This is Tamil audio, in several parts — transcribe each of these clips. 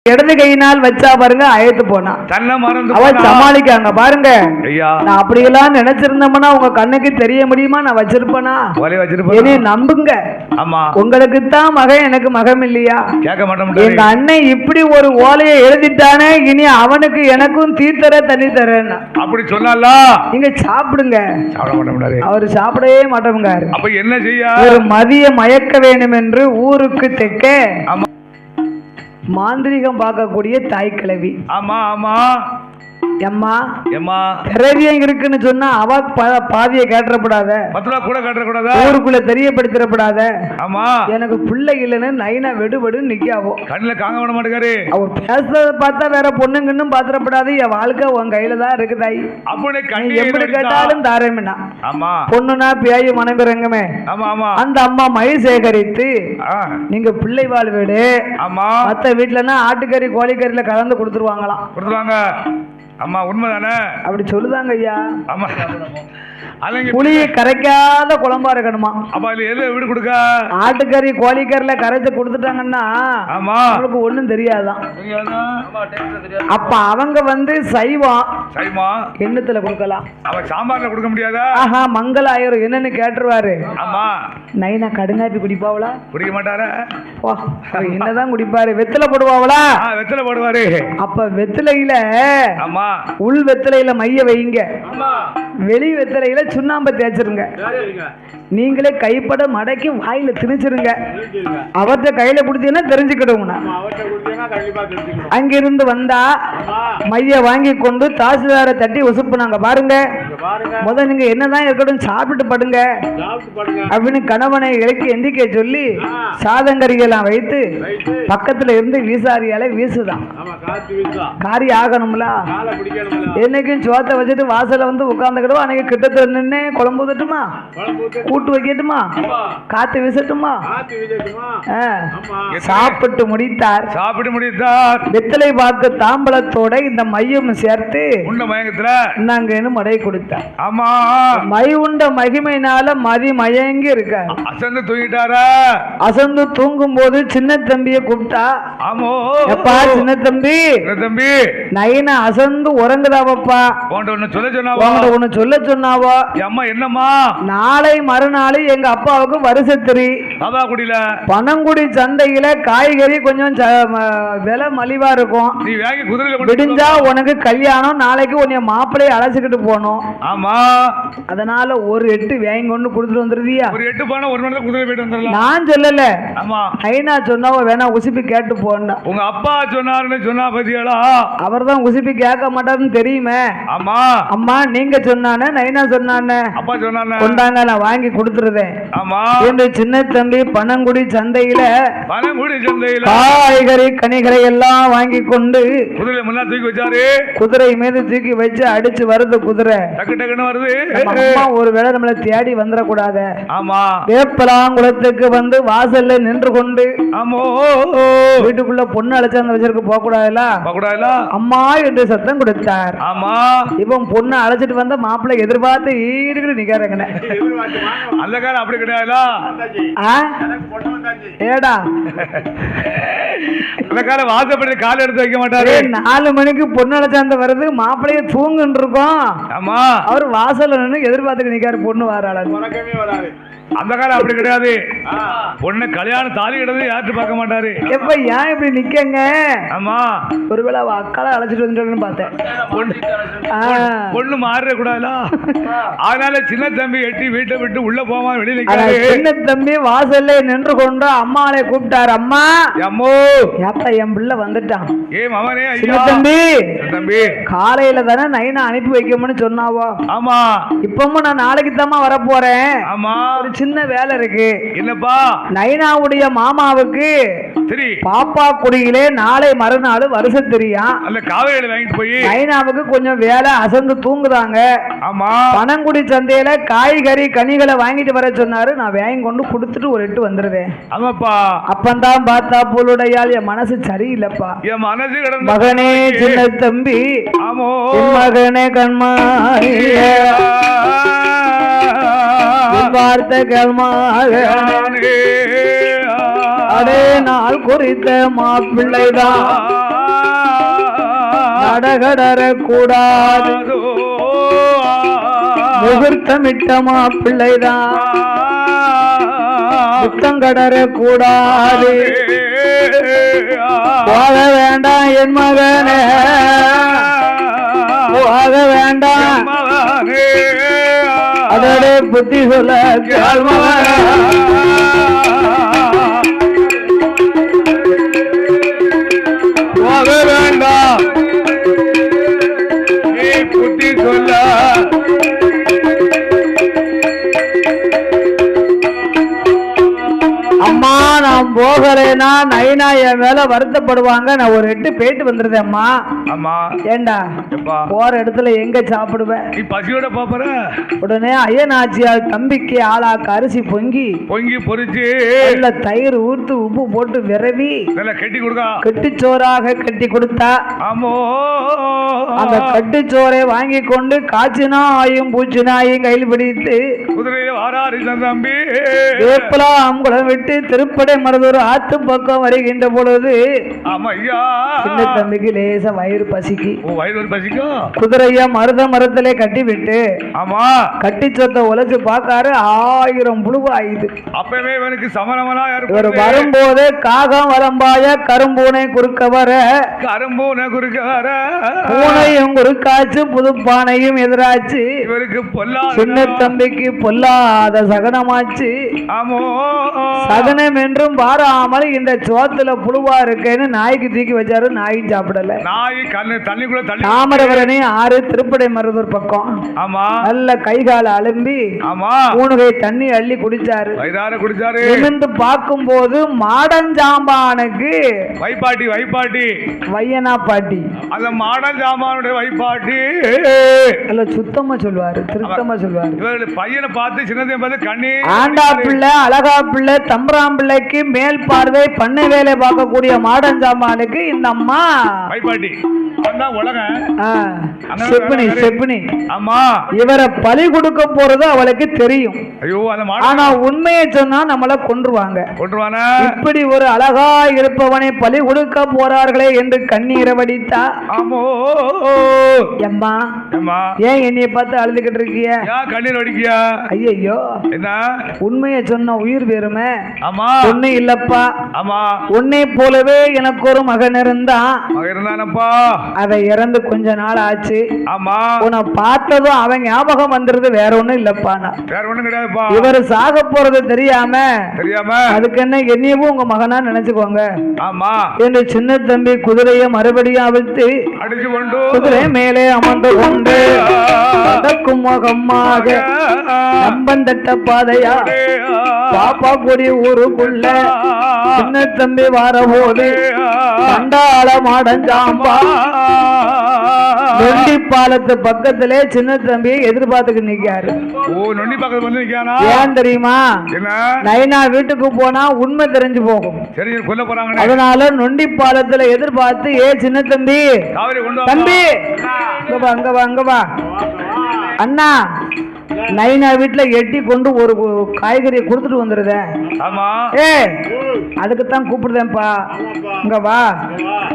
இடது கையினால் வச்சா பாருங்க அழைத்து போனா அவ சமாளிக்காங்க பாருங்க. நான் அப்படியெல்லாம் நினைச்சிருந்தோம்னா உங்க கண்ணுக்கு தெரிய முடியுமா? நான் வச்சிருப்பேனா? என்னை நம்புங்க. உங்களுக்கு தான் மகன், எனக்கு மகன் இல்லையா? எங்க அண்ணன் இப்படி ஒரு ஓலையை எழுதிட்டானே, இனி அவனுக்கு எனக்கும் தீர்த்தர தண்ணி தரேன் அப்படி சொன்னால நீங்க சாப்பிடுங்க. அவரு சாப்பிடவே மாட்டோங்காரு. அப்ப என்ன செய்ய? ஒரு மதிய மயக்க வேண்டும் என்று ஊருக்கு தெக்க மாந்திரிகம் பார்க்கக்கூடிய தாய் கிழவி. ஆமா ஆமா எம்மா எம்மா திரவியம் இருக்குன்னு சொன்னா அவ பாதியை கேட்டப்படாத, கூட கேட்டக்கூடாத, ஊருக்குள்ள தெரியப்படுத்திடப்படாத. ஆமா எனக்கு பிள்ளை இல்லைன்னு நைனா வெடுவெடு நிக்காவோ, கண்ணுல காங்க விட மாட்டேங்காரு. அவர் பேசுறத பார்த்தா வேற பொண்ணுங்கன்னு பாத்திரப்படாது. என் வாழ்க்கை உன் கையில தான் இருக்குதாய். அப்படி எப்படி கேட்டாலும் தாரேன்னா. ஆமா பொண்ணுனா பேய் மனைபிறங்கமே. ஆமா ஆமா அந்த அம்மா மை சேகரித்து நீங்க பிள்ளை வாழ் வீடு. ஆமா மத்த வீட்டுலன்னா ஆட்டுக்கறி கோழிக்கறியில கலந்து கொடுத்துருவாங்களாம். கொடுத்துருவாங்க. அம்மா உண்மைதானே? அப்படி சொல்லுதாங்க ஐயா. ஆமா புளியை கரைக்காத குழம்பா இருக்கணுமா? அப்ப எது எப்படி கொடுக்க? ஆட்டுக்கறி கோழிக்கறில கரைச்சு கொடுத்துட்டாங்கன்னா அவங்களுக்கு ஒண்ணும் தெரியாதான். அப்ப அவங்க வந்து சைவம் எண்ணத்துல கொடுக்கலாம், அவன் சாம்பார்ல கொடுக்க முடியாதா? ஆஹா மங்கள ஆயிரம் என்னன்னு கேட்டுருவாரு. ஆமா நைனா கடுங்காப்பி குடிப்பாவளா? குடிக்க மாட்டாரா? என்னதான் குடிப்பாரு? வெத்தலை போடுவாவளா? வெத்தலை போடுவாரு. அப்ப வெத்தலையில உள் வெத்தலையில மைய வைங்க, வெளி வெத்தலையில சுண்ணாம்பை தேய்ச்சிருங்க. நீங்களே கைப்பட மடக்கி வாயில திணிச்சிருங்க. அவர்கிட்ட கையில கொடுத்தீங்கன்னா தெரிஞ்சுக்கிடுவோம். அங்கிருந்து வந்தா மைய வாங்கி கொண்டு தாசில்தாரை தட்டி உசுப்புனாங்க பாருங்க. முத நீங்க என்னதான் இருக்கட்டும் சாப்பிட்டு படுங்க அப்படின்னு கணவனை இறக்கி எந்திக்க சொல்லி சாதங்கரிகளாம் வைத்து பக்கத்துல இருந்து வீசாரியால வீசுதான். காரி ஆகணும்ல. என்னைக்கும் சோத்தை வச்சுட்டு வாசல வந்து உட்கார்ந்துக்கிடுவோம். அன்னைக்கு கிட்டத்துல நின்று குழம்பு ஊதட்டுமா, கூட்டு வைக்கட்டுமா, காத்து வீசட்டுமா. சாப்பிட்டு முடித்தார். சாப்பிட்டு முடித்தார். வெத்தலை பாக்கு தாம்பலத்தோட இந்த மையம் சேர்த்து உண்ட மயங்கத்துல நாங்க மடை கொடுத்தார். ஆமா மை உண்ட மகிமையினால மதி மயங்கி இருக்க அசந்து தூங்கிட்டாரா? அசந்து தூங்கும் போது சின்ன தம்பியை கூப்பிட்டா. ஆமோ எப்பா சின்ன தம்பி, தம்பி நைனா அசந்து உறங்குதாவப்பா, ஒன்னு சொல்ல சொன்னாவோ. அம்மா என்னம்மா? நாளை மறுநாள் எங்க அப்பாவுக்கு வருஷத்திரி பனங்குடி சந்தையில காய்கறி கொஞ்சம் விலை மலிவா இருக்கும். விடிஞ்சா உனக்கு கல்யாணம், நாளைக்கு உன்னை மாப்பிள்ளைய அழைச்சிக்கிட்டு போனோம். ஆமா அதனால ஒரு 8 வாங்கி கொண்டு கொடுத்துட்டு வந்துருதியா? ஒரு 8 போனா ஒரு மணி நேரம் குதிரை போயிட்டு வந்துடலாம். நான் சொல்லல. ஆமா ஐனா சொன்னாவோ வேணா உசுப்பி கேட்டு போனா. உங்க அப்பா சொன்னாருன்னு சொன்னா பத்தியாளா? அவர் தான் உசுப்பி கேட்க மாட்டாருன்னு தெரியுமே. ஆமா அம்மா நீங்க சொன்னானே நைனா சொன்னானே அப்பா சொன்னானே கொண்டாங்க நான் வாங்கி கொடுத்துருதேன். ஆமா என்று சின்ன தம்பி பனங்குடி சந்தையில காய்கறி கனிகளை எல்லாம் வாங்கி கொண்டு குதிரை முன்னா தூக்கி வச்சாரு. குதிரை மீது தூக்கி வச்சு அடிச்சு வருது குதிரை. டக்கு டக்குன்னு வருது. அம்மா ஒரு வேளை நம்மள தேடி வந்துடக்கூடாது. ஆமா வேப்பலாங்குளத்துக்கு வந்து வாசல்ல நின்று கொண்டு ஆமோ வீட்டுக்குள்ள பொண்ணு அழைச்சாந்து வச்சிருக்க போக கூடாதுல, அம்மா என்று சத்தம் கொடுத்தார். ஆமா இவன் பொண்ணு அழைச்சிட்டு வந்த மாப்பிள்ளை எதிர்பார்த்து ஈடுகிட்டு நிக்காருங்க. அந்த காலம் அப்படி கிடையாதுல. ஏடா அந்த காலம் வாசப்படி கால் எடுத்து வைக்க மாட்டாரு. 4 மணிக்கு பொண்ணு அழைச்சாந்த வருது, மாப்பிள்ளைய தூங்குன்னு இருக்கோம். ஆமா அவர் வாசல்ல நின்று எதிர்பார்த்துக்கு நிக்காரு பொண்ணு வராது. அந்த காலம் அப்படி கிடையாது. பொண்ணு கல்யாணம் தாலி கிடந்து யார்ட்டு பார்க்க மாட்டாரு. எப்ப ஏன் இப்படி நிக்கங்க? ஆமா ஒருவேளை அவ அக்கால அழைச்சிட்டு வந்துட்டோன்னு பார்த்தேன். பொண்ணு மாறிட கூடாதுல. அதனால சின்ன தம்பி எட்டி வீட்டை விட்டு உள்ள போவா வெளியே நிக்காரு. சின்ன தம்பி வாசல்ல நின்று கொண்டு அம்மாவை கூப்பிட்டாரு. அம்மா அம்மோ ஏப்பா என் பிள்ளை வந்துட்டான். ஏ மவனே சின்ன தம்பி, தம்பி காலையில தானே நைனா அனுப்பி வைக்கணும்னு சொன்னாவோ. ஆமா இப்பவும் நான் நாளைக்கு தாமா வர போறேன். ஆமா சின்ன வேலை இருக்கு. என்னப்பா? நைனாவுடைய மாமாவுக்கு பாப்பா குடியிலே நாளை மறுநாள் வருஷம் தெரியும். அல்ல காவேரி வாங்கிட்டு போய் நைனாவுக்கு கொஞ்சம் வேலை அசந்து தூங்குதாங்க. ஆமா பனங்குடி சந்தையில காய்கறி கனிகளை வாங்கிட்டு வர சொன்னாரு. நான் வாங்கி கொண்டு கொடுத்துட்டு ஒரு 8 வந்துருவேன். ஆமாப்பா அப்பந்தான் பார்த்தா புலுடையால் என் மனசு சரியில்லப்பா. என் மனசு மகனே சின்ன தம்பி, ஆமோ மகனே கண்மாய் வார்த்தைகள் அடே நாள் குறித்த மாப்பிள்ளைதான் நடகடர கூடாது முகூர்த்தமிட்டமா பிள்ளைதான் புத்தங்கடர கூடாது போக வேண்டாம் என் மகனே போக வேண்டாம் அதோட புத்தி சொல்ல போக வேண்டாம் நீ புத்தி சொல்ல அம்மா நான் போகலைன்னா நைனா என் மேல வருத்தப்படுவாங்க. நான் ஒரு 8 போயிட்டு வந்துருதேன் அம்மா. அம்மா ஏண்டா போற இடத்துல எங்க சாப்பிடுவேன்? நீ பசியோட போற. உடனே ஐயனாச்சியால் தம்பிக்கு ஆளாக்கு அரிசி பொங்கி பொரிச்சு நல்ல தயிர் ஊத்து உப்பு போட்டு விரவி நல்லா கட்டி கொடுக்க கட்டிச்சோறாக கட்டி கொடுத்தா. ஆமோ அந்த கட்டிச்சோரை வாங்கி கொண்டு காய்ச்சினாயும் பூச்சினாயும் கையில் பிடித்து குதிரையை வாராரி தம்பி வேப்பலாம் குளம் விட்டு திருப்படை மருதூர் ஆத்து பக்கம் வருகின்ற பொழுது சின்ன தம்பிக்கு லேசா வயிறு பசிக்கும். குதிரைய மருதத்திலே கட்டி விட்டு ஆமா கட்டி சொத்த உழைச்சு பார்க்காரு 1000 புழுவு ஆயுது. அப்பவே இவனுக்கு சமரமனா இவர் வரும்போது காகம் வரம்பாய கரும்பூனை குறுக்க வர பூனையும் குறுக்காச்சு புதுப்பானையும் எதிராச்சு. இவருக்கு சின்ன தம்பிக்கு பொல்லாத சகனமாச்சு. ஆமோ சகனம் என்றும் பாராமல் இந்த சோத்துல புழுவா இருக்கேன்னு நாய்க்கு தூக்கி வச்சாரு. நாயும் சாப்பிடல. தாமரபரணி 6 திருப்படை மருதூர் பக்கம் ஆமா நல்ல கைகால அலம்பி ஆமா 3 கை தண்ணி அள்ளி குடிச்சாரு. நிமிர்ந்து பார்க்கும் போது மாடஞ்சாம்பானுக்கு வைப்பாட்டி வையனா பாட்டி அந்த மாடஞ்சாம்பானுடைய வைப்பாட்டி நல்ல சுத்தமா சொல்வாரு திருத்தமா சொல்வாரு. பையனை பார்த்து சின்னதை பார்த்து கண்ணி ஆண்டா பிள்ளை அழகா பிள்ளை தம்பராம் பிள்ளைக்கு மேல் பார்வை பண்ணை வேலை பார்க்கக்கூடிய மாடஞ்சாமானுக்கு இந்த அம்மா இவரை பலி கொடுக்க போறது அவளுக்கு தெரியும். ஆனா உண்மையை சொன்னா நம்மள கொன்றுவாங்க. இப்படி ஒரு அழகா இருப்பவனை பலி கொடுக்க போறார்களே என்று கண்ணீரை வடித்தா. அம்மா ஏன் என்னைய பார்த்து அழுதுகிட்டு இருக்கிய? கண்ணீர் வடிக்கியா? ஐயோ உண்மையை சொன்ன உயிர் வேறுமே. ஒண்ணு இல்லப்பா உன்னை போலவே எனக்கு ஒரு மகன் இருந்தான். அதை இறந்து கொஞ்ச நாள் ஆச்சு. உன்னை பார்த்ததும் அவன் ஞாபகம் வந்துருது. வேற ஒண்ணும் இல்லப்பா. இவர் சாக போறது தெரியாம அதுக்கு என்ன என்னையவும் உங்க மகனா நினைச்சுக்கோங்க என்று சின்ன தம்பி குதிரையை மறுபடியும் அவிழ்த்து குதிரை மேலே அமர்ந்து கொண்டு நடக்கும் முகமாக நம்பந்தட்ட பாதையா பாப்பா கொடி ஊருக்குள்ள சின்ன தம்பி வரபோது கண்டாள மாடஞ்சாம்பா நொண்டி பாலத்து பக்கத்திலே சின்ன தம்பியை எதிர்பார்த்துக்கு நிக்காரு. ஏன் தெரியுமா? நைனா வீட்டுக்கு போனா உண்மை தெரிஞ்சு போகும். அதனால நொண்டி பாலத்துல எதிர்பார்த்து ஏ சின்ன தம்பி தம்பி அங்க வா அண்ணா நைனா வீட்டுல எட்டி கொண்டு ஒரு காய்கறியை கொடுத்துட்டு வந்துருத. அதுக்குத்தான் கூப்பிடுதேன்ப்பா. இங்க வா.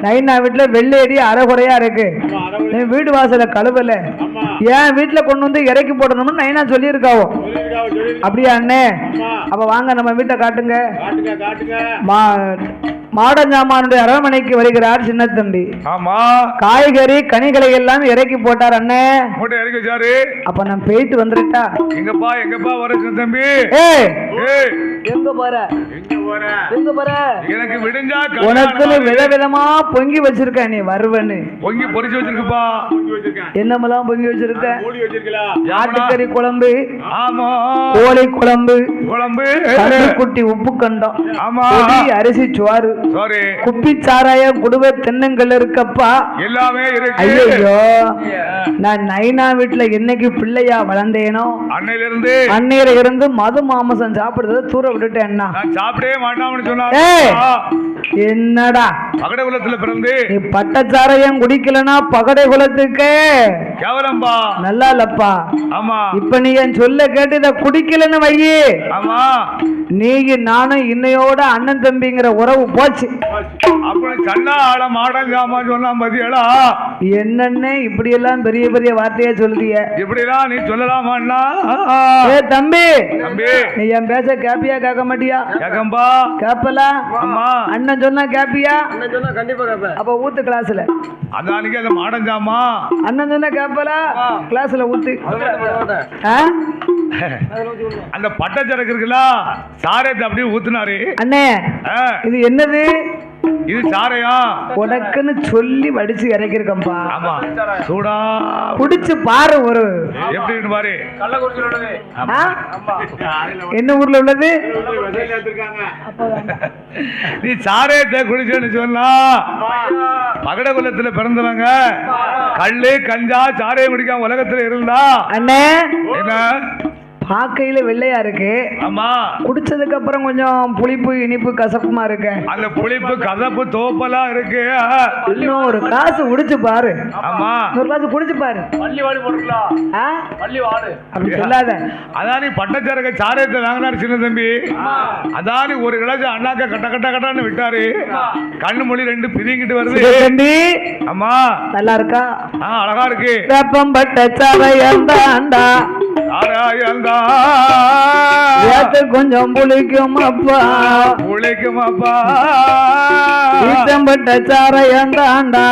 நைனா வீட்டுல வெள்ளேடி அரைகுறையா இருக்கு. வீடு வாசல கழுவல. என் வீட்டுல கொண்டு வந்து இறக்கி போடணும்னு நைனா சொல்லி இருக்காவோ. அப்படியா அண்ணே? அப்ப வாங்க நம்ம வீட்டை காட்டுங்க. மாடஞ்சாமானுடைய அரண்மனைக்கு வருகிறார் சின்ன தம்பி. ஆமா காய்கறி கனிகளை எல்லாம் இறக்கி போட்டார் அண்ணே. இறக்கி வச்சாரு. அப்ப நான் போயிட்டு வந்துட்டா. எங்கப்பா வர சின்ன தம்பி? எங்க போற? எனக்கு விடுஞ்சா உனக்கு விதவிதமா பொங்கி வச்சிருக்க. நீ வருவன்னு பொங்கி பொரிச்சு வச்சிருக்கப்பா. என்னமெல்லாம் பொங்கி வச்சிருக்க? ஆட்டுக்கறி குழம்பு, கோழி குழம்பு, குட்டி உப்பு கண்டம், அரிசி சோறு, குப்பி சாராயம், குடுவை தென்னங்கள் இருக்கப்பா. எல்லாமே இருக்கு. ஐயோ நான் நைனா வீட்டுல என்னைக்கு பிள்ளையா வளர்ந்தேனோ அன்னையில இருந்து மது மாமசம் சாப்பிடுறத தூர விட்டுட்டேன். சாப்பிடவே மாட்டான்னு சொன்னா என்னடா பகடை குலத்துல பிறந்து நீ பட்டச்சாரையும் குடிக்கலனா பகடை குலத்துக்கு கேவலம்பா. நல்லா இல்லப்பா. ஆமா இப்ப நீ என் சொல்ல கேட்டு இத குடிக்கலன்னு வையி. ஆமா நீ நானும் இன்னையோட அண்ணன் தம்பிங்கிற உறவு போச்சு. போச்சு. அப்புறம் சண்டாள மாடம் ஜாமா சொன்னா பதியலா என்னன்னு இப்படி எல்லாம் பெரிய பெரிய வார்த்தையா சொல்லுதிய? இப்படிலாம் நீ சொல்லலாமா? ஏ தம்பி, தம்பி நீ என் பேச கேப்பியா கேட்க மாட்டியா? கேக்கம்பா. கேப்பலா? ஆமா. அண்ணன் சொன்னா கேப்பியா? அண்ணன் சொன்னா கண்டிப்பா கேப்பேன். அப்ப ஊத்து கிளாஸ்ல. அதானிக்கு அந்த மாடம் ஜாமா அண்ணன் சொன்னா கேப்பலா? கிளாஸ்ல ஊத்து. அந்த பட்டச்சரக்கு இருக்குல்ல சாரத்தை அப்படியே ஊத்துனாரு. அண்ணே இது என்னது? இது சாரையா உனக்குன்னு சொல்லி வடிச்சு இறக்கிருக்கம்பா. ஆமா சூடா குடிச்சு பாரு. ஒரு எப்படி பாரு. என்ன ஊர்ல உள்ளது? நீ சாரையத்தை குடிச்சேன்னு சொன்னா பகட குலத்துல பிறந்தவங்க கல்லு கஞ்சா சாரையை குடிக்காம உலகத்துல இருந்தா அண்ணே என்ன பாக்கையில வெள்ளையா இருக்கு. ஆமா. குடிச்சதுக்கு அப்புறம் கொஞ்சம் புளிப்பு இனிப்பு கசப்புமா இருக்கு. அந்த புளிப்பு கசப்பு தோப்பெல்லாம் இருக்கு. இன்னும் ஒரு கிளாஸ் குடிச்சு பாரு. ஆமா ஒரு கிளாஸ் குடிச்சு பாரு. பள்ளி வாடு போட்டுக்கலாம். பள்ளி வாடு அப்படி சொல்லாத. அதானி பட்டச்சரக சாரத்தை வாங்கினாரு சின்ன தம்பி. அதானி ஒரு கிளாஸ் அண்ணாக்க கட்ட கட்ட கட்டான்னு விட்டாரு. கண்ணு மொழி ரெண்டு பிதிங்கிட்டு வருது தம்பி. ஆமா நல்லா இருக்கா? அழகா இருக்கு. வெப்பம் பட்ட சாரையந்தாண்டா கொஞ்சம் புளிக்கும் அப்பா புளிக்கும் அப்பா பட்ட சாரையந்தாண்டா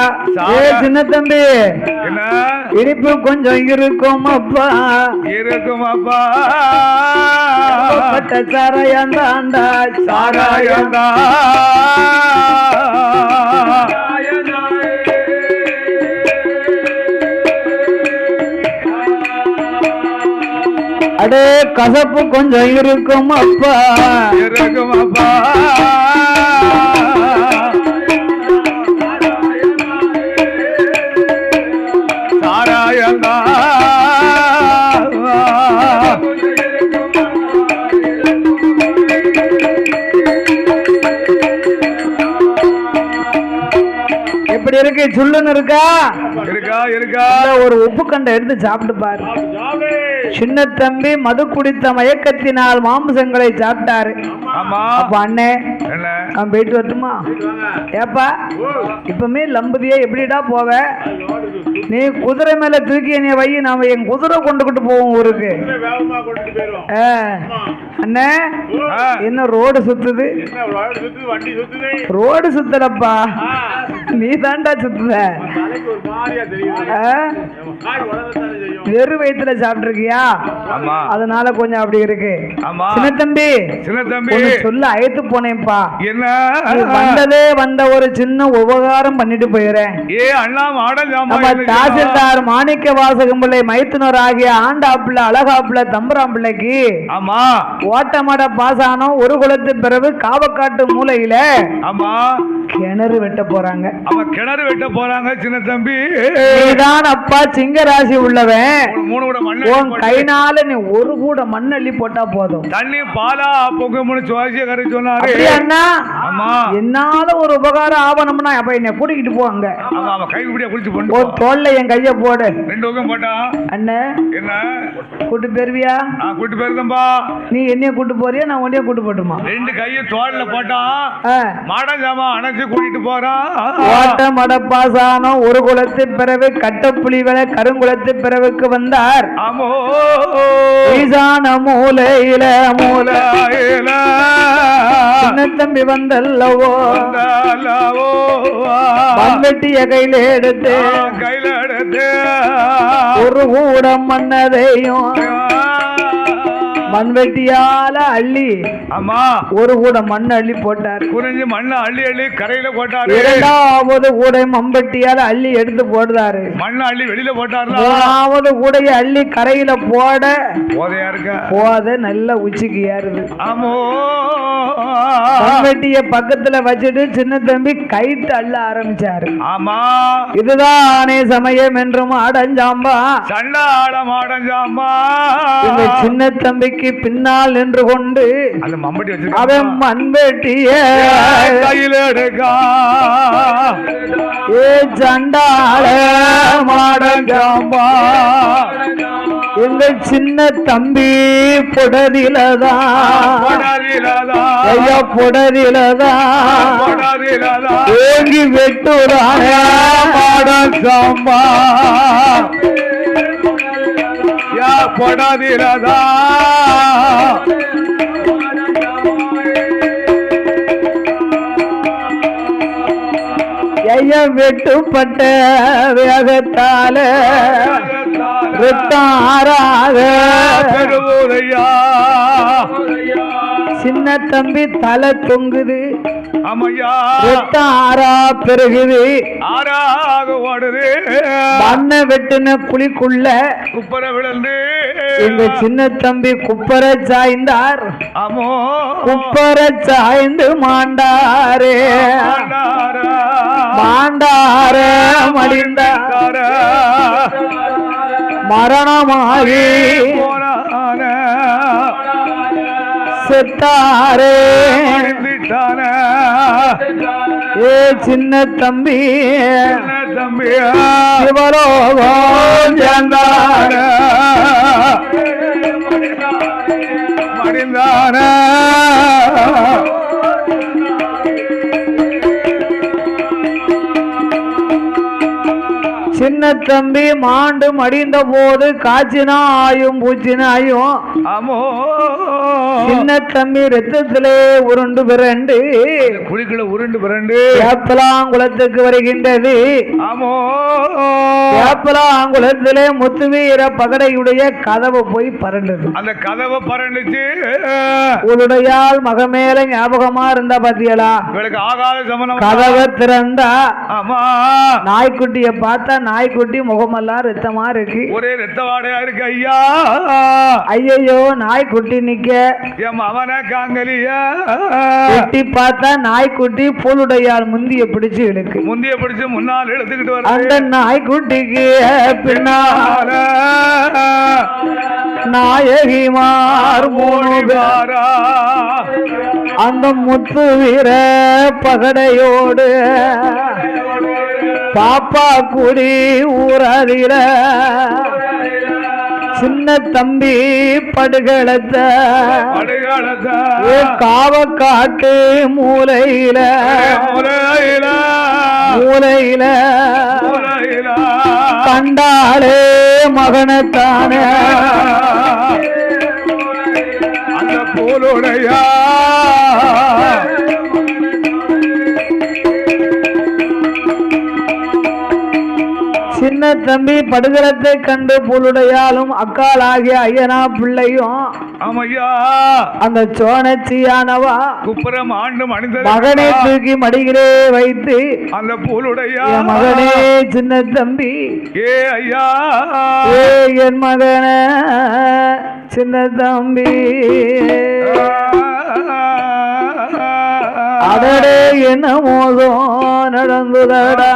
சின்ன தம்பி என்ன இனிப்பு கொஞ்சம் இருக்கும் அப்பா இருக்கும் அப்பா பட்ட சாரையந்தாண்டா சாராயந்தா அடே கசப்பு கொஞ்சம் இருக்கும் அப்பா இருக்கும் அப்பா சாராயந்தா எப்படி இருக்கு? சுள்ளுன்னு இருக்கா? இருக்கா இருக்கா. ஒரு உப்பு கண்டை எடுத்து சாப்பிட்டு பாரு. சின்ன தம்பி மது குடித்த மயக்கத்தினால் மாம்சங்களை சாப்பிட்டாரு. அப்ப அண்ணே நான் போயிட்டு வரட்டுமா? ஏப்பா இப்பமே லம்பதியே எப்படிடா போவ? நீ குதிரை மேல தூக்கி என்னைய வை, நாம என் குதிரை கொண்டுகிட்டு போவோம் ஊருக்கு. அண்ணே என்ன ரோடு சுத்துது? ரோடு சுத்தலப்பா, நீ தாண்டா சுத்துத. வெறு வயிற்றுல சாப்பிட்டு இருக்கியா? அதனால கொஞ்சம் அப்படி இருக்கு. சின்ன தம்பி சொல்ல அழைத்து போனேன்ப்பா. என்ன வந்ததே வந்த ஒரு சின்ன உபகாரம் பண்ணிட்டு போயிறேன். தாசில்தார் மாணிக்க வாசகம் பிள்ளை மைத்துனர் ஆகிய ஆண்டாப்புல அழகாப்புல தம்பராம் பிள்ளைக்கு ஓட்டமட பாசானம் ஒரு குளத்து பிறகு காவக்காட்டு மூலையில கிணறு வெட்ட போறாங்க. கிணறு வெட்ட போறாங்க. சின்ன தம்பி நீதான் அப்பா சிங்கராசி உள்ளவன். உன் கைனால நீ ஒரு கூட மண்ணள்ளி போட்டா போதும். தண்ணி பாலா பொங்கம்னு சுவாசிய கரை சொன்னாரு. என்னால ஒரு உபகாரம் ஆவணம்னா அப்ப என்ன கூட்டிக்கிட்டு போவாங்க. கை இப்படியா குளிச்சு போட்டு ஒரு தோல்ல என் கைய போடு. ரெண்டு பக்கம் போட்டா அண்ணே என்ன கூட்டு போயிருவியா? கூட்டு போயிருந்தம்பா. நீ என்னைய கூட்டு போறியா நான் உன்னைய கூட்டு போட்டுமா? ரெண்டு கைய தோல்ல போட்டா மாடம் ஜாமா அணைச்சு கூட்டிட்டு போறான். ஓட்ட மடப்பாசானம் ஒரு குலத்து பிறகு கட்டப்புலிவள கருங்குளத்து பிறவுக்கு வந்தார். ஈசான மூலையில மூலையில சின்ன தம்பி வந்தல்லவோ மண்வெட்டிய கையில எடுத்து ஒரு கூடம் மன்னதையும் மண்வெட்டியால அள்ளி ஒரு கூட மண் அள்ளி போட்டார். குறிஞ்சி மண்ணை அள்ளி அள்ளி கரையில போட்டாரு. இரண்டாவது கூடை மம்பட்டியால அள்ளி எடுத்து போடுறாரு. மண்ணை அள்ளி வெளியில போட்டாரு. மூணாவது கூடைய அள்ளி கரையில போட போதையா இருக்க போத நல்ல உச்சிக்கு ஏறுது. மண்வெட்டிய பக்கத்துல வச்சுட்டு சின்ன தம்பி கைட்டு அள்ள ஆரம்பிச்சாரு. இதுதானே சமயம் என்றும் அடைஞ்சாம்பா சண்டாளம் அடைஞ்சாம்பா. இந்த சின்ன தம்பிக்கு பின்னால் நின்று கொண்டு அவன் மண்வெட்டிய கையில் எடுக்கா. ஏ சண்டாள மாடஞ்சாம்பா எங்கள் சின்ன தம்பி பொடரிலதான் ஐயா பொடரிலதான் ஏங்கி வெட்டுறான மாடன் சாம்பா யா பொடரிலதா ஐயா வெட்டுப்பட்ட வேகத்தால ரத்தாராக பெருவுரையா சின்ன தம்பி தலை தொங்குது அம்மையா ரத்தாரா பெருகுது ஆறாக ஓடுது மண்ண வெட்டுன குழிக்குள்ள குப்பர விழுந்து எங்க சின்ன தம்பி குப்பர சாய்ந்தார் அமோ குப்பர சாய்ந்து மாண்டாரே மாண்டார மடிந்தார மரணமாகி செத்தாரே ஏ சின்ன தம்பி சிவலோகம் சேர்ந்தார மடிந்தான சின்ன தம்பி மாண்டு மடிந்த போது காய்ச்சினாயும் பூச்சினாயும் அமோ சின்ன தம்பி ரத்தத்திலே உருண்டு பிறண்டு குழிக்குள்ள உருண்டு பிறண்டு ஏப்பலாங்குளத்துக்கு வருகின்றது ஆமோ ஏப்பலாங்குளத்திலே முத்துவீர பகடையுடைய கதவு போய் பரண்டது அந்த கதவை பரண்டுச்சு உன்னுடையால் மக மேல ஞாபகமா இருந்தா பாத்தியலா இவளுக்கு ஆகாத சமணம் கதவை திறந்தா ஆமா நாய்க்குட்டிய பார்த்தா நாய்க்குட்டி முகமெல்லாம் ரத்தமா இருக்கு ஒரே ரத்த வாடையா இருக்கு ஐயா ஐயோ நாய்க்குட்டி நிக்க என் அவன காங்கலியா குட்டி பார்த்தா நாய்க்குட்டி பூலுடையால் முந்திய பிடிச்சு இழுக்கு முந்திய பிடிச்சு முன்னால் எடுத்துக்கிட்டு வர அந்த நாய்க்குட்டிக்கு பின்னால நாயகிமார் மூணு பேரா அந்த முத்து வீர பகடையோடு பாப்பா குடி ஊராதில சின்ன தம்பி படுகளத்த காவக்காட்டு மூலையில மூலையில கண்டாளே மகனத்தானே அந்த போலுடையா சின்ன தம்பி படுகளத்தை கண்டு புலுடையாலும் அக்கால் ஆகிய ஐயனா பிள்ளையும் ஆமையா அந்த சோனச்சியானவா குப்புறம் ஆண்டு மனித மகனை தூக்கி மடியிலே வைத்து அந்த பூலுடையா மகனே சின்ன தம்பி ஏ ஐயா ஏ என் மகன சின்ன தம்பி அதடே என்ன மோதம் நடந்துதடா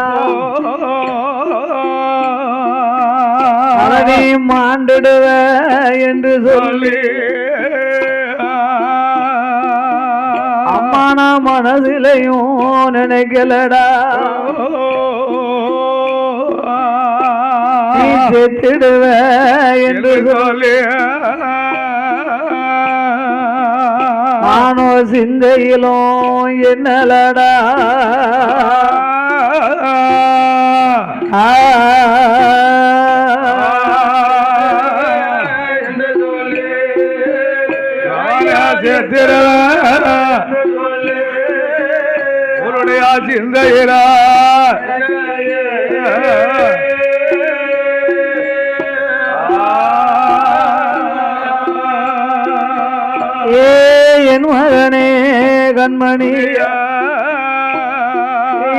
அவனை மாண்டிடுவ என்று சொல்லி அம்மான மனதிலையும் நினைக்கலடா நீ செத்திடுவ என்று சொல்லி நானோ சிந்தையிலும் என்னலடா உன்னுடைய சிந்தையிலா ஏ என் மகனே கண்மணி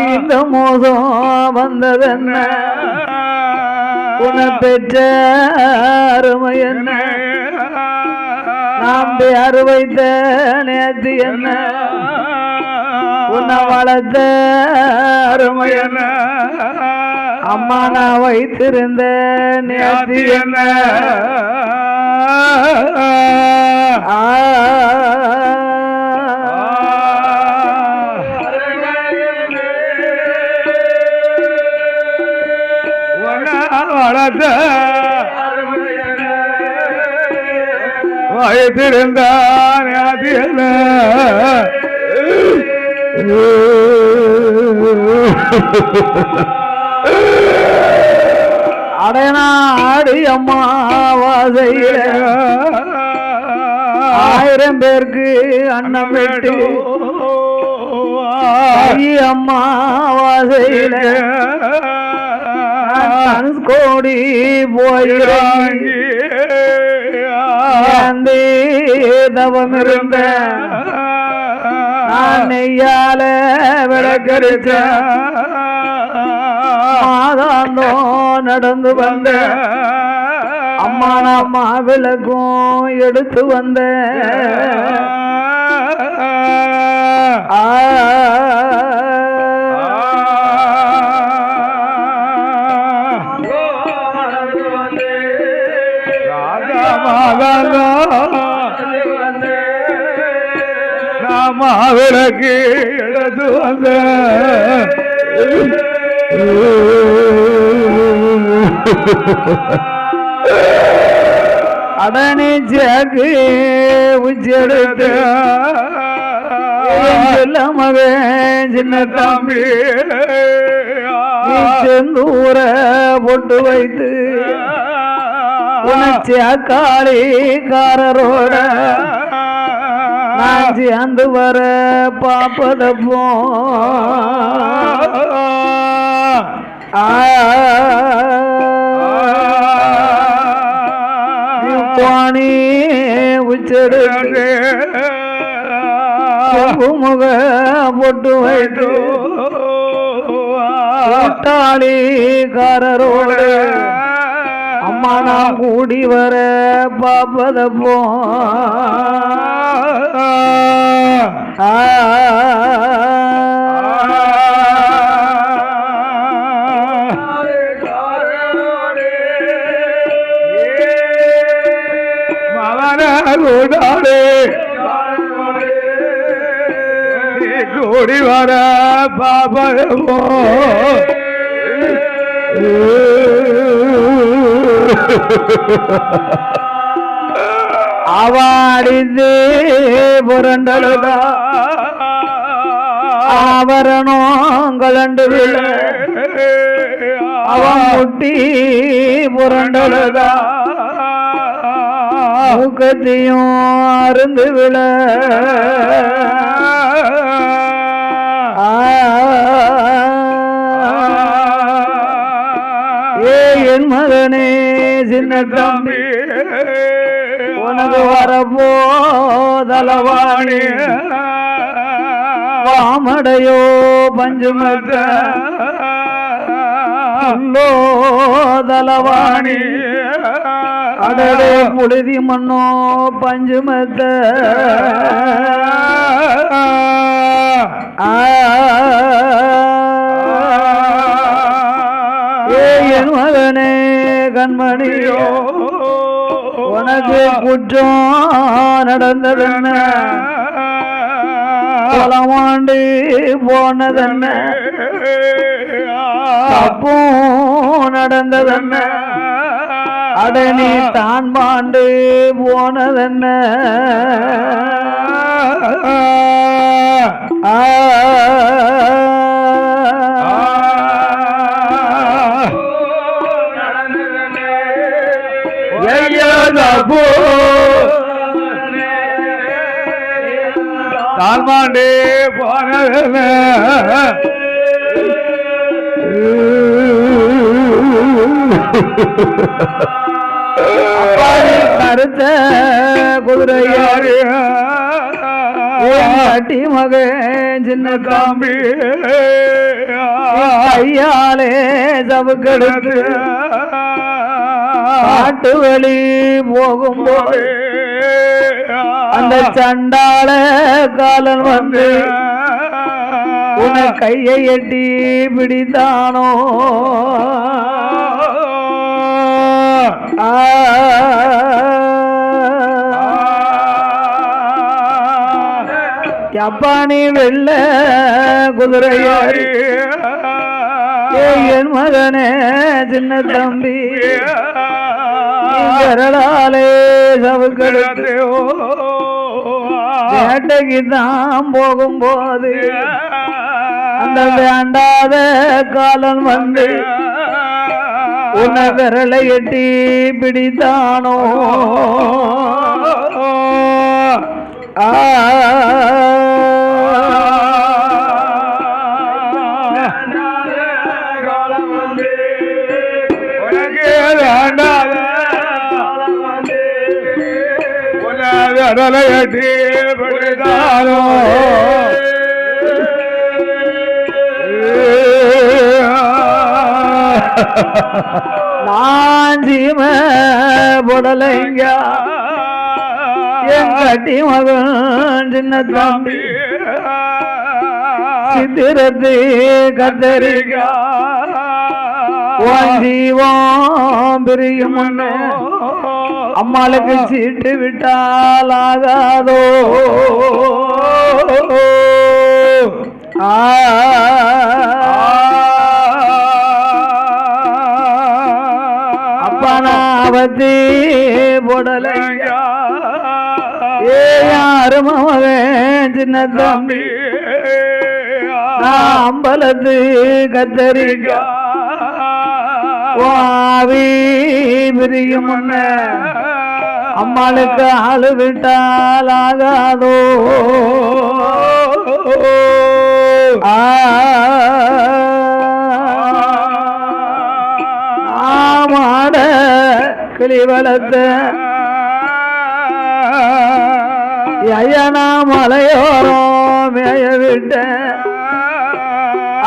இந்த மோசம் வந்ததென்ன உன பெற்ற அருமை என்ன நாம் பேர் வைத்த நேத்து என்ன உன்னை வளர்த்த அருமை என்ன அம்மா நான் வைத்திருந்த நேத்து என்ன வயதிருந்தான் அது என்ன அடனாடி அம்மாவாசையில 1000 பேருக்கு அன்னம் வெட்டி அம்மாவாசையில கோடி போயிறாங்கி தவம் இருந்த நெய்யால விளக்கரிச்ச மாதாந்தோ நடந்து வந்த அம்மா அம்மா விளக்கும் எடுத்து வந்த விளக்கு எடுத்து வந்த அடனே ஜாக்கு உச்செடுத்து மகன் சின்ன தம்பி செந்தூர பொட்டு வைத்து காளிக்காரரோட நாஞ்சி அந்த வர பாப்பதப்போ பாணி உச்செடுத்து முக பொட்டு வைத்து காளிக்காரரோட அம்மா நான் கூடி வர பாப்பதப்போ கூடி வர பாப்பதப்போ அவாடிது புரண்டலுதா ஆவரணம் கலண்டு விழ அவன் முட்டி புரண்டலுதா முகத்தையும் அருந்து விழ என் மகனே சின்ன தம்பி உனக்கு வரப்போ தலவாணி வாமடையோ பஞ்சுமத்த தலவாணி அடடே புழுதி மண்ணோ பஞ்சுமத்த என் மகனே கண்மணியோ உனக்கு குற்றம் நடந்ததென்ன பலமாண்டு போனதென்ன தப்பும் நடந்ததென்ன அடனி தான் மாண்டு போனதென்ன தாழ்மாண்டே போனதென்ன கருத்த குதிரையாறு கட்டி மகன் சின்ன காம்பி கையாலே சவுக்கெடுத்து காட்டு வழி போகும்போது அந்த சண்டாள காலன் வந்து உன கையை எட்டி பிடித்தானோ ஜப்பானி வெள்ள குதிரையாரி என் மகனே சின்ன தம்பி விரலாலே சவுக்கெடுத்து வேட்டைக்கு தான் போகும்போது அந்த வேண்டாத காலன் வந்து உன்னை விரலை எட்டி பிடித்தானோ விரலையட்டி பிடித்தானோ நான் ஜீம புடலைங்க என் கட்டி மகன் சின்ன தம்பி சித்திரத்து கத்தரிக்கா ஜீவம் பிரியும் முன்னே அம்மாளுக்கு சீட்டு விட்டால் ஆகாதோ அப்பனாவத்தி போடலைங்க யாரும் அவன் சின்ன தம்பி அம்பலத்து கத்தரிக்கா வாவி பிரியும் முன்ன அம்மாளுக்கு ஆளு விட்டால் ஆகாதோ ஆமாட கிளி வளர்த்த ஐயனா மலையோரம் மேய விட்ட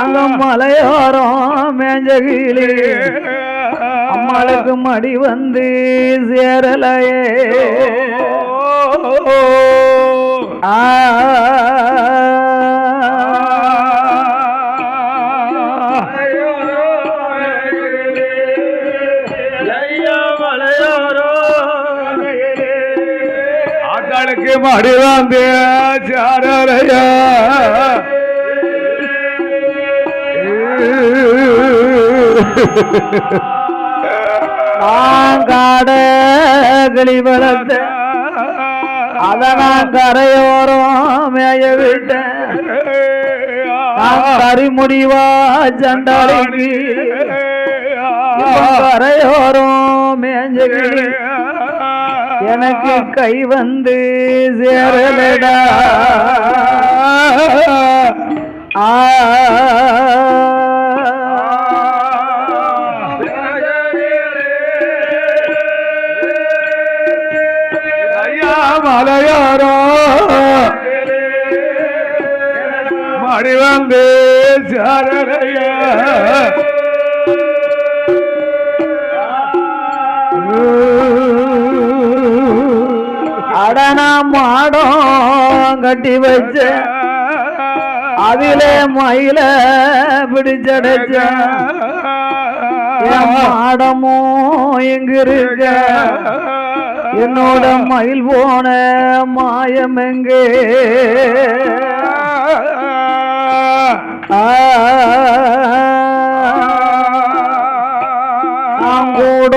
அங்க மலையோரம் மேஞ்ச கிளி அம்மாளுக்கு மடி வந்து சேரலையே ஆத்தாளுக்கு மடி வந்து சேரலையா நான் காட கிளி வளர்த்த அத நான் கரையோரம் மேய விட்டேன் நான் கரிமுடிவா சண்டாளிக்கு கரையோரம் மேஞ்ச கிளி எனக்கு கை வந்து சேரலடா மலையாரோ மடி வந்து சாரலைய அடனா மாடம் கட்டி வச்ச அதிலே மயில பிடிச்சடைச்ச மாடமும் எங்க இருக்க என்னோட மயில் போன மாயம் எங்கே நான் கூட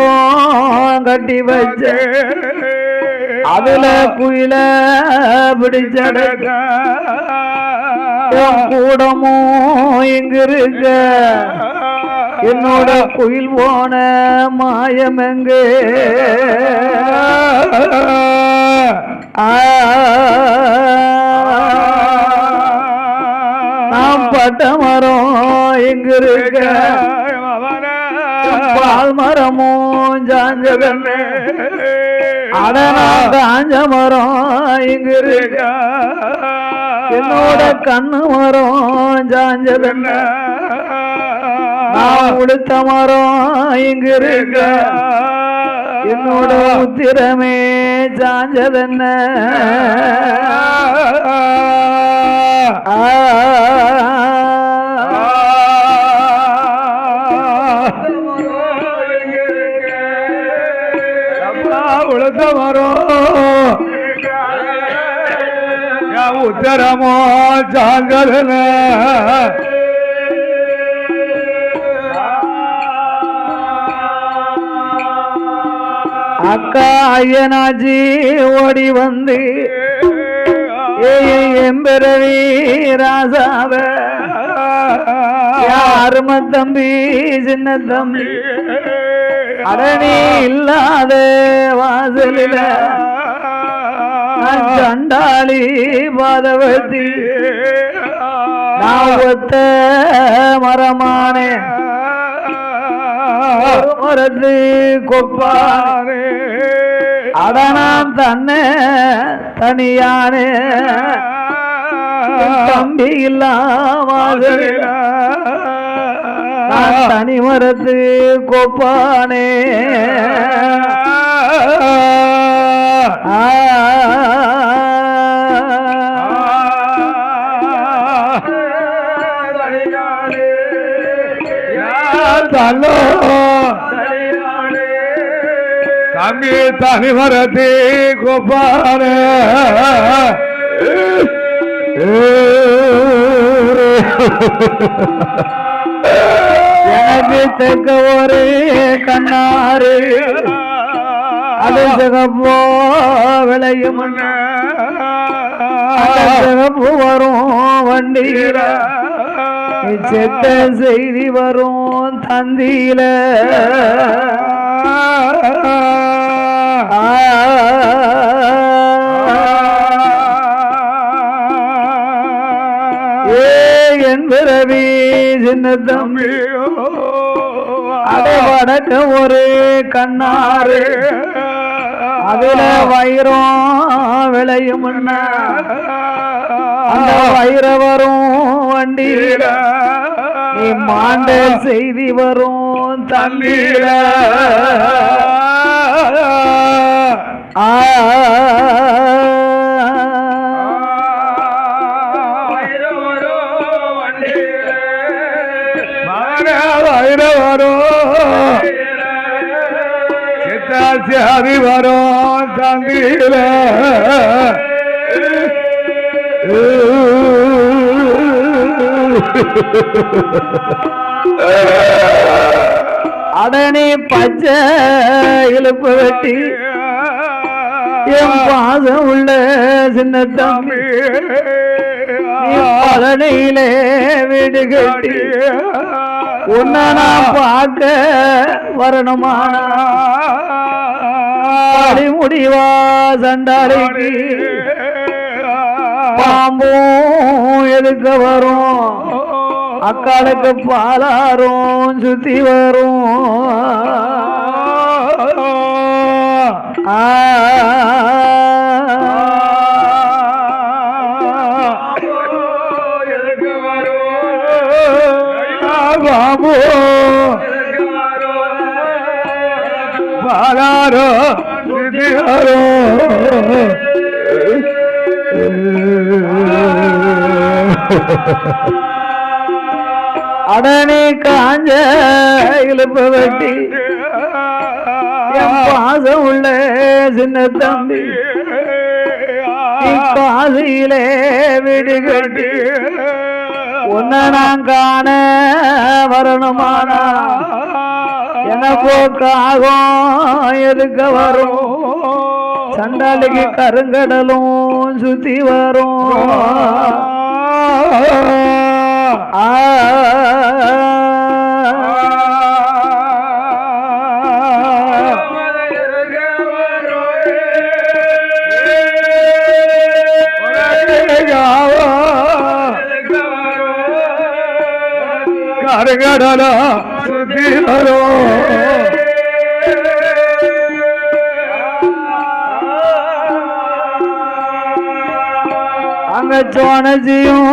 கட்டி வச்ச அதுல குயில பிடிச்சடைச்ச கூடமும் எங்க இருக்க என்னோட குயில் போன மாயம் எங்கே நாம் பட்ட மரம் எங்க இருக்க பால் மரமும் சாஞ்சதன்னு அடனா காஞ்ச மரம் எங்க இருக்க என்னோட கண்ணு மரம் சாஞ்சதன்னு நான் உடுத்த மரம் இங்க இருக்க என்னோட உத்திரமே சாஞ்சதென்ன உடுத்த மரம் உத்தரமோ சாஞ்சதென்ன அக்கா ஐயனாச்சி ஓடி வந்து எம்பரவி ராசாவ அரும தம்பி சின்ன தம்பி அரணி இல்லாத வாசலில சண்டாளி பாதவதி நான் ஒத்த மரமானே மரத்து கொப்பானே அடனான் தன்னை தனியானே தம்பி இல்லாம தனி மரத்து கொப்பானே தம்பி தனி மரத்து கொப்பானே எனக்கு தெக்க ஒரு கண்ணாறு அது சிகப்போ விளையும் சிகப்பு வரும் வண்டியில செத்த செய்தி வரும் தந்தியில பிறவி சின்ன தம்பி அதை வடக்க ஒரு கண்ணாறு அதுல வைரம் விளையும் அந்த வைர வரும் வண்டியில நீ மாண்ட செய்தி வரும் தம்பியில சித்தாசி வரும் தந்தியில அடனே பச்சை இழுப்பு வெட்டி என் பாதம் உள்ள சின்ன தம்பி பழனியிலே வீடு கட்டி உன்னை நான் பார்க்க வரணுமானா முடிவா சண்டாளிக்கு பாம்பும் எதுக்க வரும் அக்காளுக்கு பாலாரும் சுத்தி வரும் பாபு பாலாரோ சுத்தியாரோ அடனே காஞ்ச இழுப்பு வெட்டி என் பாசம் உள்ள சின்ன தம்பி பாதையிலே வீடு கட்டி உன்னை நான் காண வரணுமானா எனக்கோக்காகும் எதுக்க வரும் சண்டாளிக்கு கருங்கடலும் சுத்தி வரும் கருங்கடலா சுத்தி வரும் அங்க சோனஜியும்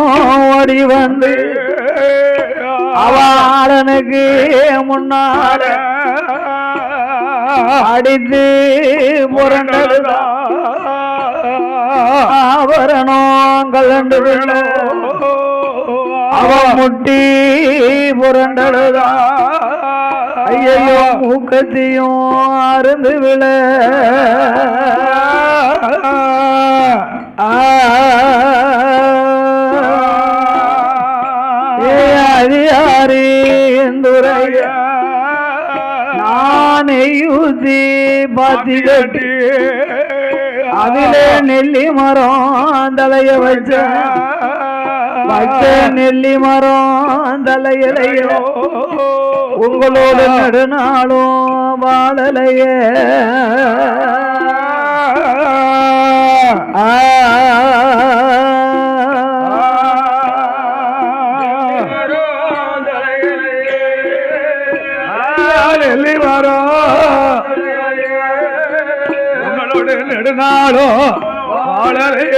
ஓடி வந்து அவளுக்கு முன்னால அடித்து புரண்டதுதா ஆபரணம் கலண்டு அவ முட்டி புரண்டதுதா ஐயோ மூக்கத்தையும் அருந்து விழ அதிகாரி நெய்யூத்தி பாத்தி கட்டி அதிலே நெல்லி மரம் தலைய வச்ச நெல்லி மரம் தலையிலைய உங்களோட நடுநாளும் வாழலைய நெல்லி மரம் உங்களோட நெடுநாளும் வாழலைய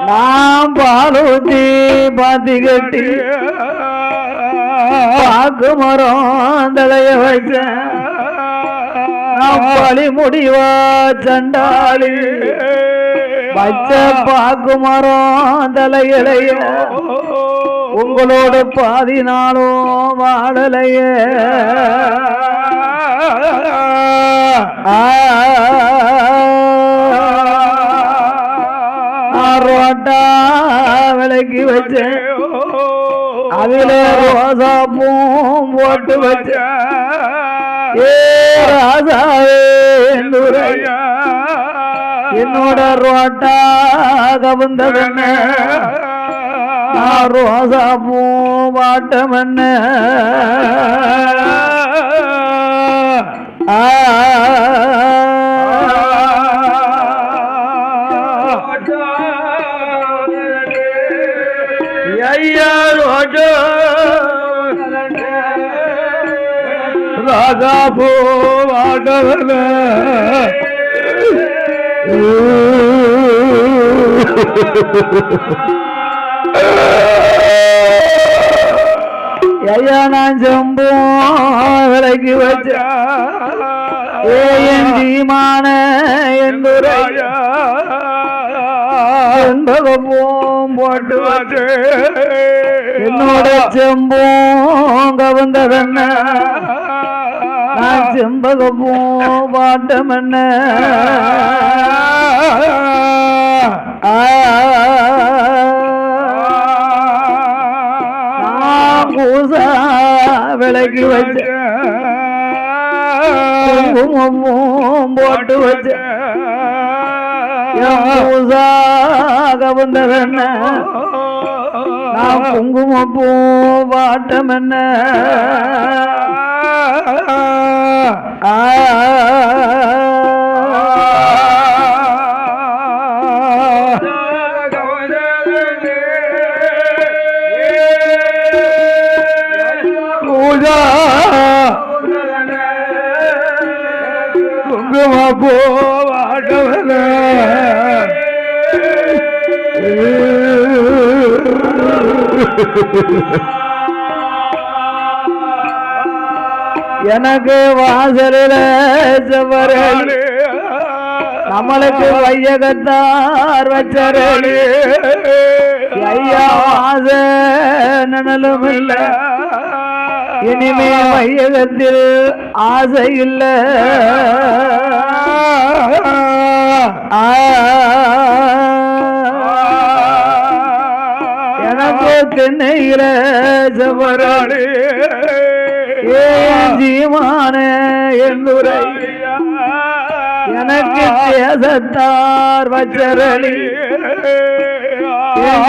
நாம் பாலூத்தி பாத்தி கட்டி பாக்கு மரம் தலைய வச்ச பழி முடிவா சண்டாளி வச்ச பாக்கு மரம் தலையிலைய உங்களோட பாதி நாளும் வாழலைய ரோட்டா விலைக்கு வச்ச அதுல ரோசா பூம் போட்டு வச்ச என்னோட ரோட்டா கவுந்தவன ரோசா பூ வாட்டமன்ன ராஜா பூ வாட்டவன ஐயா நான் ஜம்பும் விலைக்கு வச்ச என் தீமான என்பதும் போட்டு வச்ச என்னோட செம்பும் கவந்தவன நான் செம்பகப்பூம் பாட்டமன்ன பூசா விலைக்கு வச்ச குங்குமமும் போட்டு வச்ச பூசா கவந்தவன நான் குங்குமப்பூ பாட்டமன்ன பூஜா குங்கும போவாட்டவன எனக்கு வாசலில் செவரளி நம்மளுக்கு வையகத்தார் வச்சரளி ஐயா வாச நனலும் இல்ல இனிமே வையகத்தில் ஆசை இல்ல எனக்கு தென்னையில செவரளி ஜீமான என்னுரை எனக்கு தேசத்தார் வச்சரளி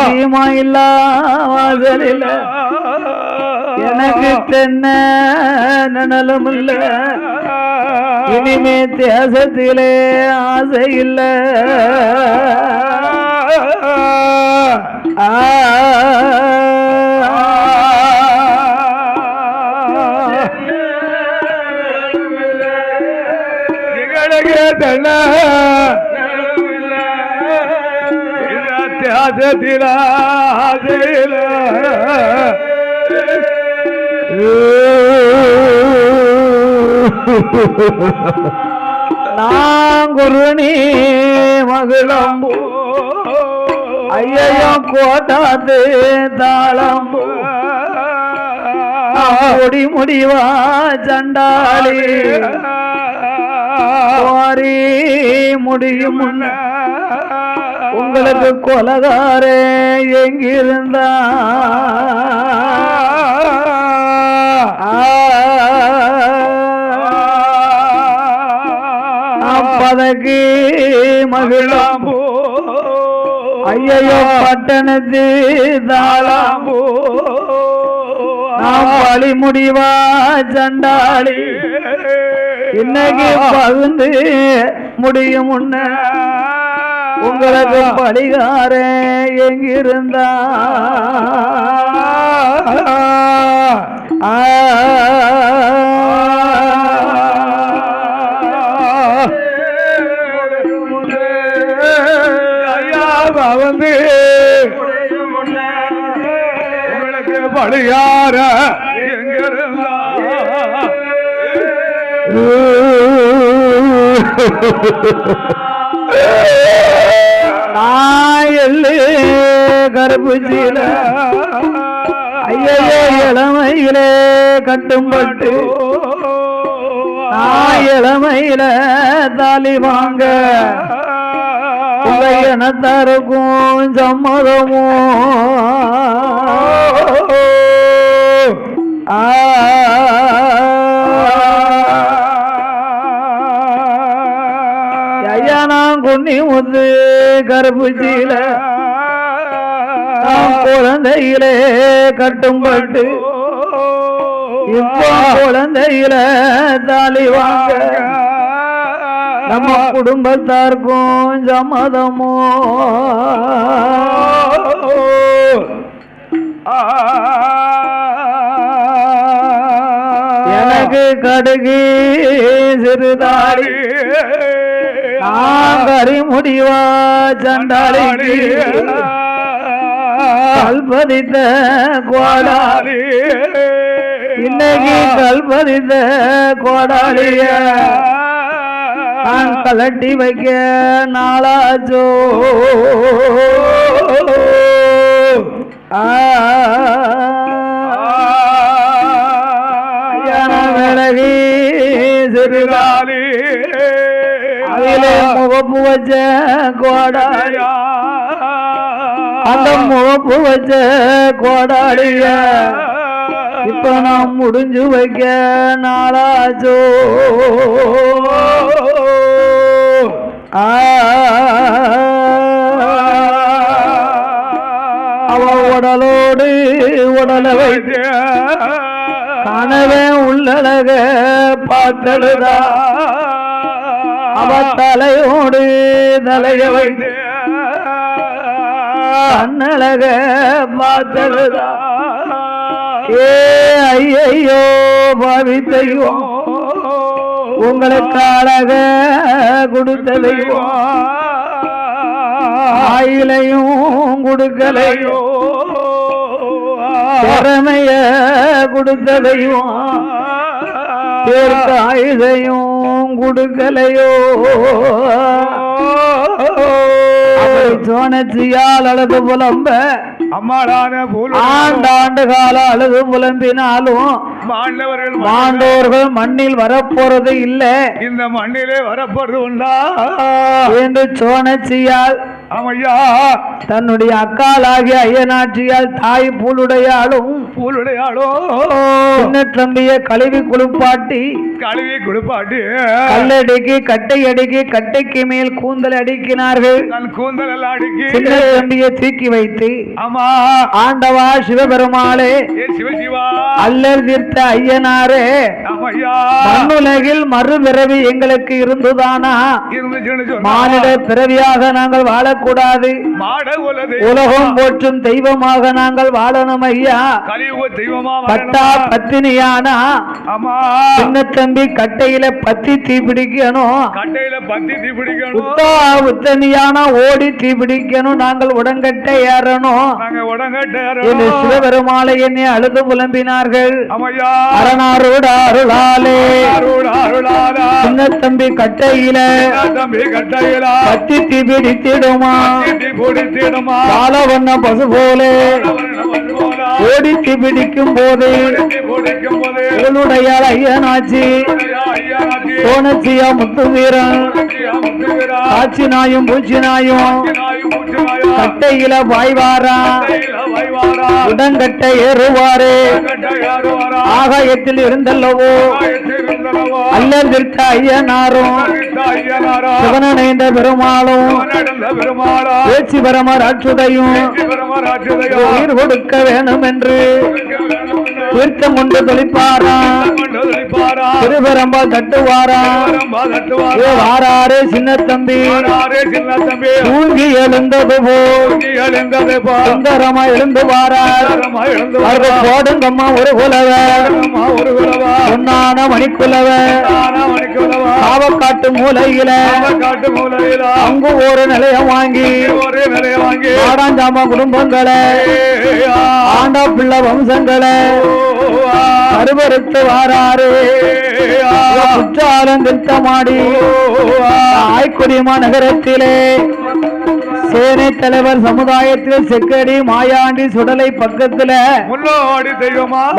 ஜீமா இல்லா வாசலில் எனக்கு தென்ன நனலும் இல்ல இனிமே தேசத்திலே ஆசை இல்ல தியாசத்தில ஆசையில நாங்குருணி மகளம்பு ஐயோ கோட்டாத்து தாளம்பு முடி முடிவா சண்டாளி முடியும் உங்களுக்கு கொலகாரே எங்கிருந்தா அப்பதற்கு மகிழாம்போ ஐயோ பட்டணத்து தாளாம்போ நாம் வழி முடிவா சண்டாளி இன்னைக்கு பகுந்து முடியும் முன்ன உங்களுக்கு பலிகார எங்கிருந்தா வந்து உங்களுக்கு பலிகார எங்கிருந்தா நாயல்லு கருப்புச்சியில ஐயோ இளமையிலே கட்டும்பட்டு இளமையில தாலி வாங்க இனத்தாருக்கும் சம்மதமோ ஐயா நான் குன்னி முத்து கருப்புச்சியில குழந்தையிலே கட்டும்பட்டு இப்போ குழந்தையில தாலி வாங்க நம்ம குடும்பத்தாருக்கும் சம்மதமோ எனக்கு கடுகு சிறுதாடி கறி முடிவா சண்டாளி கல்பதித்த கோடாளி இன்னைக்கு கல்பதித்த கோடாளிய நான் கலட்டி வைக்க நாளாச்சோ விலகி சிறுதாளி அதிலே முகப்பு வச்ச கோடாளியா அந்த முகப்பு வச்ச கோடாளிய இப்ப நான் முடிஞ்சு வைக்க நாளாச்சோ அவ உடலோடு உடலை வைத்து கனவே உள்ளழக பார்த்தழுதா அவ தலையோடு தலைய வைத்து கண்ணழக பார்த்தழுதா ஏ ஐயோ பாவித்தையோ உங்களுக்கு அழக கொடுத்தலையோ ஆயிலையும் கொடுக்கலையோ திறமைய கொடுத்தலையோ ஆயுதையும் கொடுக்கலையோ சோனச்சியால் அழகு புலம்ப அம்மாடான ஆண்டாண்டு கால அழகு புலம்பினாலும் மாண்டோர்கள் மண்ணில் வரப்போறது இல்ல இந்த மண்ணிலே வரப்போறது உண்டா என்று சோனச்சியால் ஆமையா தன்னுடைய அக்காலாகிய ஐயனாட்சியால் தாய் பூலுடையாளும் சின்ன தம்பிய கழுவி குளிப்பாட்டி கல்லடிக்கு கட்டை அடிக்கி கட்டைக்கு மேல் கூந்தல் அடிக்கினார்கள் சின்ன தம்பியை தூக்கி வைத்து ஆண்டவா சிவபெருமாளே அல்லல் தீர்த்த ஐயனாரே மண்ணுலகில் மறுபிறவி எங்களுக்கு இருந்துதானா மானிட பிறவியாக நாங்கள் வாழக்கூடாது உலகம் போற்றும் தெய்வமாக நாங்கள் வாழணும் ஐயா பட்டா பத்தினியானா சின்ன தம்பி கட்டையில பத்தி தீ பிடிக்கணும் உத்தமியான ஓடி தீ பிடிக்கணும் நாங்கள் உடங்கட்டை ஏறணும் சிவபெருமாளை என்னை அழுது புலம்பினார்கள் அரணாரோட அருளாலே சின்ன தம்பி கட்டையில பத்தி தீ பிடித்திடுமா பாலவண்ண பசு போலே ஓடிக்கு பிடிக்கும் போது உங்களுடைய ஐயனாச்சி சோனச்சியா முத்து வீரன் ஆச்சி நாயும் பூச்சி நாயும் கட்டையில பாய்வாரா உடங்கட்டை ஏறுவாரே ஆகாயத்தில் இருந்தல்லவோ அல்லதிர்த்த ஐயனாரும் சிவனடைந்த பெருமாளும் பேச்சு பரமர் அச்சுதையும் உயிர் கொடுக்க வேணும் என்று தீர்த்தம் கொண்டு தொழிப்பாரா திருபெரம்பால் தட்டுவாரா வாராரே சின்ன தம்பி தூங்கி எழுந்தது போல் சுந்தரமா எழுந்து வாரார் போடுங்கம்மா ஒரு குலவர் பொன்னான மணிக்குலவர் காவக்காட்டு மூலையில அங்கு ஒரு நிலையம் வாங்கி ஆடாஞ்சாம குடும்பங்களை ஆண்டா பிள்ளை வம்சங்களை அறுவறுத்து வாராரு குற்றாலம் திருத்தமாடி ஆய்க்குடிமா நகரத்திலே சேனை தலைவர் சமுதாயத்தில் செக்கடி மாயாண்டி சுடலை பக்கத்துல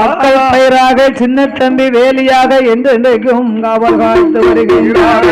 மக்கள் பெயராக சின்ன தம்பி வேலியாக என்றென்றைக்கும் காவல் காத்து வருகின்றார்.